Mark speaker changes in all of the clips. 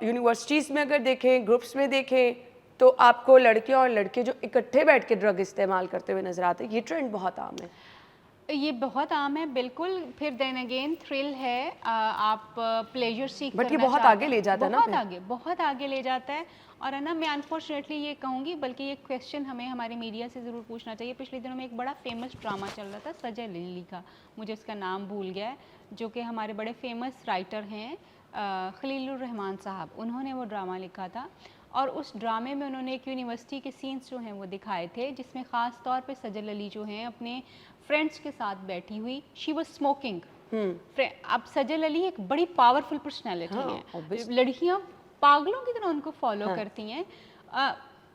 Speaker 1: Universities में अगर देखें, ग्रुप्स में देखें, तो आपको लड़कियां और लड़के जो इकट्ठे बैठ के ड्रग इस्तेमाल करते हुए नजर आते हैं। ये ट्रेंड बहुत आम है।
Speaker 2: ये बहुत आम है बिल्कुल। फिर देन अगेन थ्रिल है, आप प्लेजर सीख
Speaker 1: बट ये
Speaker 2: करना
Speaker 1: बहुत
Speaker 2: चाहते
Speaker 1: आगे
Speaker 2: हैं,
Speaker 1: ले जाता है ना फिर।
Speaker 2: बहुत आगे ले जाता है। और है ना, मैं अनफॉर्चुनेटली ये कहूँगी, बल्कि ये क्वेश्चन हमें हमारे मीडिया से ज़रूर पूछना चाहिए। पिछले दिनों में एक बड़ा फेमस ड्रामा चल रहा था सजय लिली का, मुझे उसका नाम भूल गया है, जो कि हमारे बड़े फेमस राइटर हैं खलीलुर रहमान साहब, उन्होंने वो ड्रामा लिखा था। और उस ड्रामे में उन्होंने एक यूनिवर्सिटी के सीन्स जो हैं वो दिखाए थे, जिसमें ख़ास तौर पे सजल अली जो हैं अपने फ्रेंड्स के साथ बैठी हुई, शी वाज स्मोकिंग। अब सजल अली एक बड़ी पावरफुल पर्सनैलिटी
Speaker 1: हाँ,
Speaker 2: है, लड़कियां पागलों की तरह उनको फॉलो
Speaker 1: हाँ।
Speaker 2: करती हैं।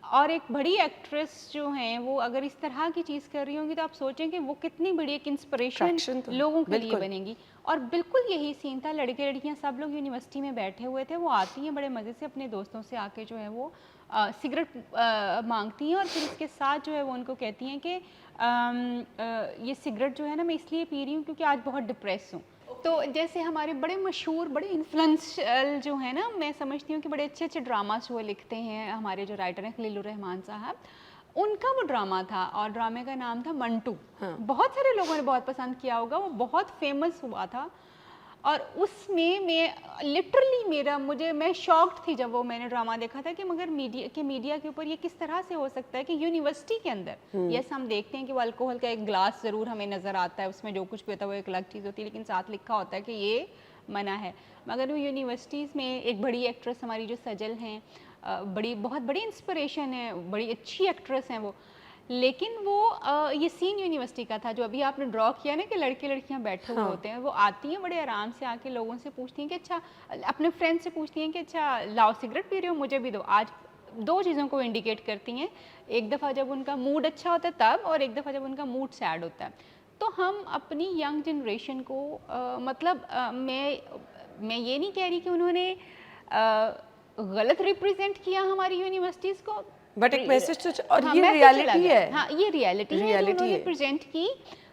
Speaker 2: और एक बड़ी एक्ट्रेस जो हैं वो अगर इस तरह की चीज़ कर रही होंगी, तो आप सोचें कि वो कितनी बड़ी एक इंस्पिरेशन
Speaker 1: ट्रैक्शन तो
Speaker 2: लोगों के लिए
Speaker 1: बिल्कुल।
Speaker 2: बनेगी। और बिल्कुल यही सीन था, लड़के लड़कियां सब लोग यूनिवर्सिटी में बैठे हुए थे, वो आती हैं बड़े मज़े से अपने दोस्तों से आके जो है वो सिगरेट मांगती हैं, और फिर इसके साथ जो है वो उनको कहती हैं कि ये सिगरेट जो है ना मैं इसलिए पी रही हूँ क्योंकि आज बहुत डिप्रेस हूँ। तो जैसे हमारे बड़े मशहूर, बड़े इन्फ्लुएंशियल जो है ना, मैं समझती हूँ कि बड़े अच्छे अच्छे ड्रामास वो लिखते हैं हमारे जो राइटर हैं खलीलुर रहमान साहब, उनका वो ड्रामा था और ड्रामे का नाम था मंटू।
Speaker 1: हाँ।
Speaker 2: बहुत सारे लोगों ने बहुत पसंद किया होगा, वो बहुत फेमस हुआ था। और उसमें मैं लिटरली मैं शॉक्ड थी जब वो मैंने ड्रामा देखा था कि मगर मीडिया के ऊपर ये किस तरह से हो सकता है कि यूनिवर्सिटी के अंदर, यस हम देखते हैं कि वो अल्कोहल का एक ग्लास ज़रूर हमें नज़र आता है, उसमें जो कुछ भी होता है वो एक अलग चीज़ होती है, लेकिन साथ लिखा होता है कि ये मना है। मगर वो यूनिवर्सिटीज़ में एक बड़ी एक्ट्रेस हमारी जो सजल हैं, बहुत बड़ी इंस्पिरेशन है, बड़ी अच्छी एक्ट्रेस हैं वो, लेकिन वो ये सीन यूनिवर्सिटी का था जो अभी आपने ड्रॉ किया ना कि लड़के लड़कियां बैठे हुए
Speaker 1: हाँ।
Speaker 2: होते हैं, वो आती हैं बड़े आराम से आके लोगों से पूछती हैं कि अच्छा, अपने फ्रेंड से पूछती हैं कि अच्छा लाओ सिगरेट पी रहे हो, मुझे भी दो। आज दो चीज़ों को इंडिकेट करती हैं, एक दफ़ा जब उनका मूड अच्छा होता है तब, और एक दफ़ा जब उनका मूड सैड होता है। तो हम अपनी यंग जनरेशन को मैं ये नहीं कह रही कि उन्होंने गलत रिप्रेजेंट किया हमारी यूनिवर्सिटीज़ को,
Speaker 1: बट एक मैसेज तो और
Speaker 2: हाँ,
Speaker 1: ये
Speaker 2: मैसेज चला
Speaker 1: रियलिटी
Speaker 2: गया।
Speaker 1: है।
Speaker 2: हाँ, ये रियलिटी है जो
Speaker 1: रियलिटी
Speaker 2: उन्होंने
Speaker 1: है।
Speaker 2: प्रेजेंट की।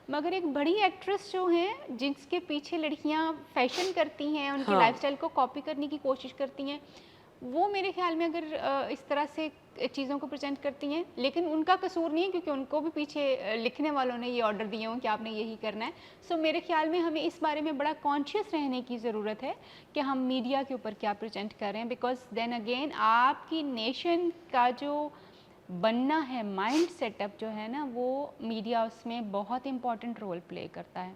Speaker 2: मगर एक बड़ी एक्ट्रेस जो हैं जिसके पीछे लड़कियां फैशन करती हैं, उनके
Speaker 1: हाँ।
Speaker 2: लाइफस्टाइल को कॉपी करने की कोशिश करती हैं, वो मेरे ख्याल में अगर इस तरह से चीज़ों को प्रेजेंट करती हैं, लेकिन उनका कसूर नहीं है क्योंकि उनको भी पीछे लिखने वालों ने ये ऑर्डर दिए हों कि आपने यही करना है। सो मेरे ख्याल में हमें इस बारे में बड़ा कॉन्शियस रहने की ज़रूरत है कि हम मीडिया के ऊपर क्या प्रेजेंट कर रहे हैं, बिकॉज देन अगेन आपकी नेशन का जो बनना है माइंड सेटअप जो है ना, वो मीडिया उसमें बहुत इम्पॉर्टेंट रोल प्ले करता है।